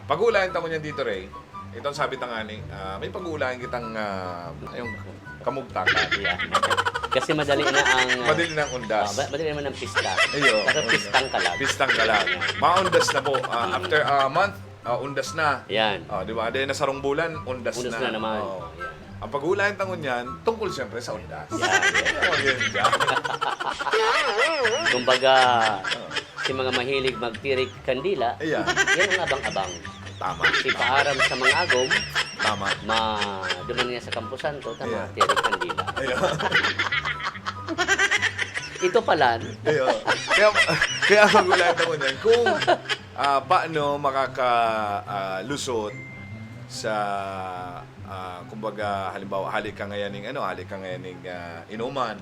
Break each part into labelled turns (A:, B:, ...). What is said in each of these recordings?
A: Pag-uulahin tamo niyan dito, Ray. Ito ang sabi tangani, may pag-uulahin kitang yung kamugtakan.
B: Yeah. Kasi madali na ang...
A: Madali ng undas.
B: madali naman ang pista.
A: Ayo.
B: Pero pistang ka lang.
A: Pistang ka lang. Maundas na po. After a month, undas na.
B: Yan.
A: Di ba? Dahil nasarong bulan, undas
B: Undas
A: na.
B: na naman.
A: Yan.
B: Yan.
A: Ang pag-uulahin tangon niyan, tungkol siyempre sa undas.
B: Yan.
A: Yan dyan.
B: Kumbaga, si mga mahilig magtirik kandila,
A: Ayan.
B: yan ang abang-abang.
A: Tama.
B: Si paaram sa mga agom,
A: Tama.
B: duman niya sa Kampusan ko, tama,
A: Yeah.
B: tirik kandila.
A: Ayun.
B: Ito pala,
A: Ayun. Kaya ang pag-uulahin tangon niyan, kung paano makakalusot sa kumbaga halimbawa halik ka ngayon inuman.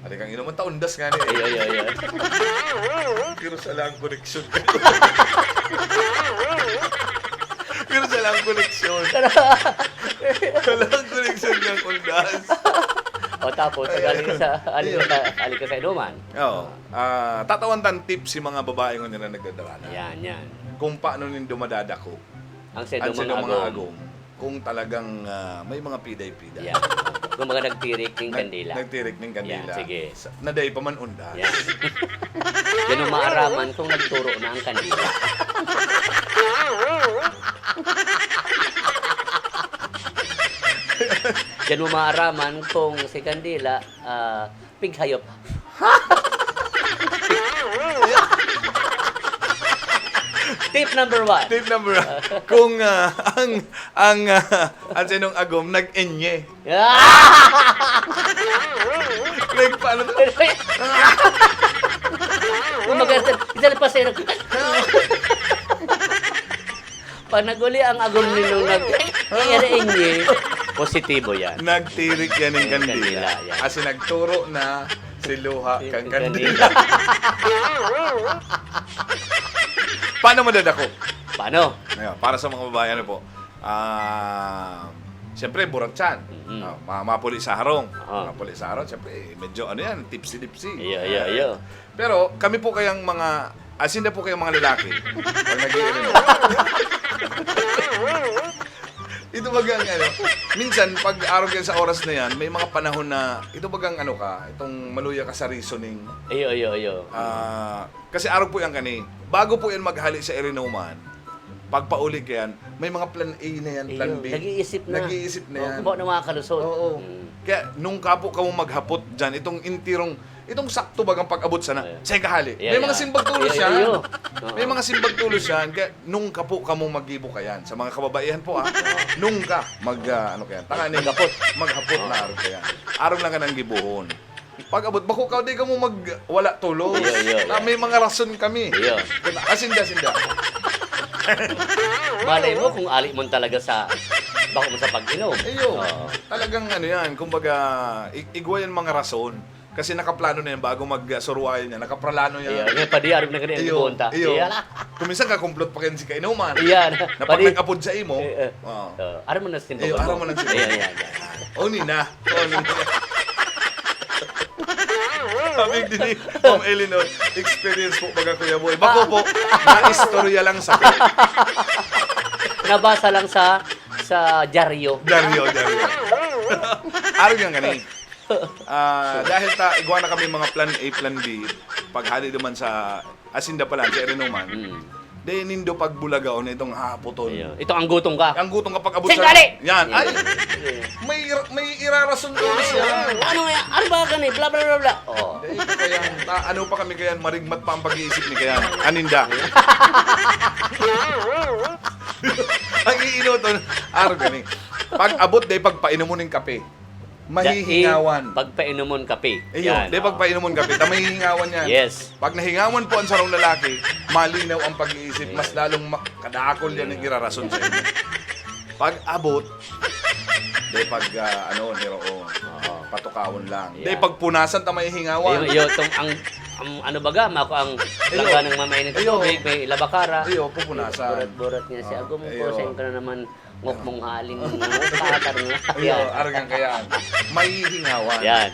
A: Halik kang inuman taundas nga ni.
B: Ay.
A: Pero sa lang koneksyon. Pero sa lang koneksyon. Walang koneksyon ng undas.
B: O tapos, alik ka sa inuman.
A: Oo. Tatawantan tips si mga babae ngayon na nagdadala.
B: Yan.
A: Kung paano nin dumadadako.
B: Ang
A: Ang
B: sedong
A: mga
B: mga agom.
A: agong. Kung talagang may mga piday-piday.
B: Yan. Kung mga nagtirik ng kandila.
A: Nagtirik ng kandila.
B: Yan, sige.
A: Naday pa man undas.
B: Yan. Yan ang maaraman kung nagturo na ang kandila. Yan mo maaraman kung si kandila, pighayop. Tip number 1.
A: Tip number kung ang sinong agom nag-enye. Like, paano to?
B: Isa na pa sa'yo. Pag naguli ang agom ninong nag-iinye, positibo yan.
A: Nagtirik yan ng kandila.
B: Kandila, yan.
A: Kasi nagturo na si Luha kang
B: Kandila.
A: kandila. Paano madadako?
B: Paano?
A: Ayun, para sa mga babae, ano po? Siyempre, buratsan. Mapuli sa harong. Mapuli sa harong, siyempre, medyo ano yan, tipsy-dipsy.
B: Iyo.
A: Pero kami po kayang mga, asin na po kayang mga lalaki. Pag nag-iirin. Ito bagang minsan pag araw kayo sa oras na yan, may mga panahon na, ito bagang itong maluya ka sa reasoning.
B: Iyo.
A: Kasi araw po yan kani, bago po yan maghali sa irinuman, pagpauli ka yan, may mga plan A na yan, plan B.
B: Nag-iisip na yan.
A: na.
B: Kung na makakalusot.
A: Oo. Kaya nung kapo ka mo maghapot dyan, itong sakto bagang pag-abot sana, sa'yo kahali. May mga simbag tulos yan. May mga simbag tulos yan. Kaya nung kapo ka mo mag-ibo ka yan. Sa mga kababaihan po nung ka maghapot na araw ka yan. Araw lang ka ng gibuhon. Pag-abot, bako ka, di ka mo wala tulos. May mga rason kami. Asinda.
B: Malay mo kung ali mo talaga bako mo sa pag-inom.
A: Talagang yan, kumbaga, igwayan mga rason. Kasi nakaplano na yan bago mag-surwayan niya. Nakaplano yan.
B: Ngayon pa di, arap na ganyan ang bunta.
A: Kuminsan kakumplot pa kayo si kainuman.
B: Iyan.
A: Na pag nag-apod sa imo.
B: Aram mo na sinto.
A: Aram mo na sinto.
B: Ayan.
A: Oni na. Sabi din ni Ma'am Eleanor, experience po baga Kuya Boy. Bako po, na-istorya lang sa
B: Nabasa lang sa dyaryo.
A: Daryo. Araw yan ganing. Dahil igwa na kami mga plan A, plan B, paghali naman sa asinda pala, sa Erinuman, dahil nindo pagbulagaw na itong haputon.
B: Ito ang gutong ka.
A: Ang gutong kapag abot
B: Singali!
A: Yan. Ay! May irarason ko siya.
B: Ano ba ganit? Bla bla bla bla.
A: Ano pa kami kayan, marigmat pa ang pag-iisip ni kayan. Aninda. Ang iinoton, araw gani. Pag abot, dahil pagpainom mo ng kape. Mahihingawan.
B: Pagpainomon kape.
A: Ayun, di pagpainomon kape, mahihingawan yan.
B: Yes.
A: Pag nahingawan po ang sarong lalaki, malinaw ang pag-iisip, mas lalong kadakol yan ang irarason sa inyo. Pag abot, di pag patukawon lang. Di pag punasan ta mahihingawan.
B: Ang ano baga, mako ang laga ng mamainit tubig, may labakara.
A: Pupunasan.
B: Burat niya si Agom ko, sa ka na naman ngok mong halin mo, katarong na.
A: Aragang kayaan. Mahihingawan.
B: Yan.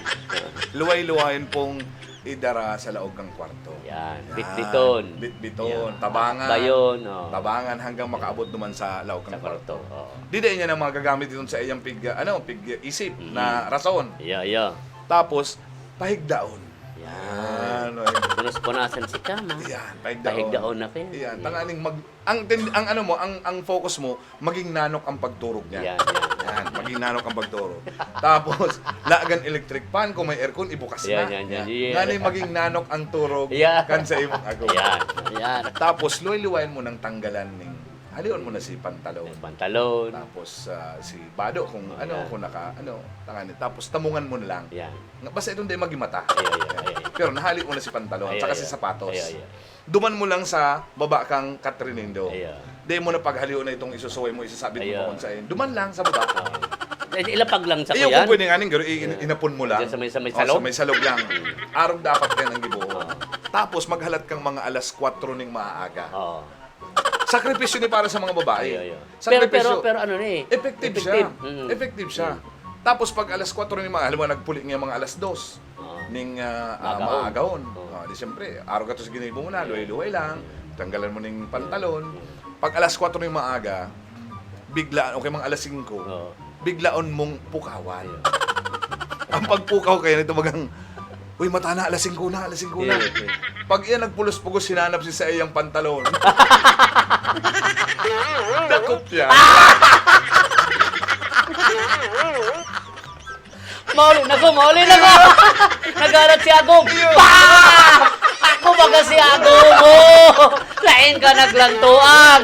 A: Luway-luwayin pong idara sa laog ng kwarto.
B: Yan. Bitbiton.
A: Bitbiton.
B: Yan.
A: Tabangan.
B: Bayon. Oh.
A: Tabangan hanggang makaabot naman sa laog
B: Sa
A: ng
B: kwarto.
A: kwarto.
B: Oh.
A: Di niya na magagamit dito sa iyang pig-isip na rason.
B: Yeah.
A: Tapos, pahigdaon.
B: Yan. Punas-punasan si kama.
A: Yan,
B: Pahigdaon na kayo.
A: Yan, tanganing ang focus mo, maging nanok ang pagturog niya. Yan, maging nanok ang pagturog. Tapos, laagan electric fan, kung may aircon, ibukas na.
B: Yan.
A: Ngani maging nanok ang turog
B: Yan.
A: kan sa imong agaw.
B: Yan.
A: Tapos, luway-luwayan mo ng tanggalan ning halion mo na si pantalon.
B: Pantalon.
A: Tapos si bado kung
B: Yan.
A: kung tangani. Tapos tamungan mo na lang.
B: Yan.
A: Basta itong di magimata.
B: Ay.
A: Pero nahali mo na si pantalon, tsaka si sapatos.
B: Ay.
A: Duman mo lang sa baba kang Katrinindo.
B: Ay.
A: Di mo na paghaliw na itong isusuway mo, isasabit mo
B: Ay.
A: pa kung saan. Duman lang sa baba.
B: Ilapag lang sa
A: Iyo
B: kuyan.
A: kung pwede nga ning garo, inapon mo lang.
B: Diyan sa may
A: O,
B: salog?
A: sa may salog lang. Arog dapat ka ng gibuo. Tapos maghalat kang mga alas 4 ning maaga.
B: Oo.
A: Sakripisyo ni para sa mga babae.
B: Ay.
A: Sakripisyo.
B: Pero ano na eh.
A: Effective siya.
B: Mm.
A: Effective siya. Tapos pag alas 4 ni mga, alam mo, nagpuli nga mga alas 2 ning maagahon. Di siyempre, araw ka to sa ginibo mo na, luway-luway lang, tanggalan mo ning pantalon. Pag alas 4 ni maaga, biglaan, okay mga alas 5, biglaon mong pukawan. Ang pagpukaw kayo nito magang, uy, mata na, alas 5 na. Pag iyan nagpulos-pugos, hinanap si sa iyang pantalon. Dakot yan.
B: Maulin ako! Nagalat si Agong! Ako baga si Agong mo! Lain ka naglantuan!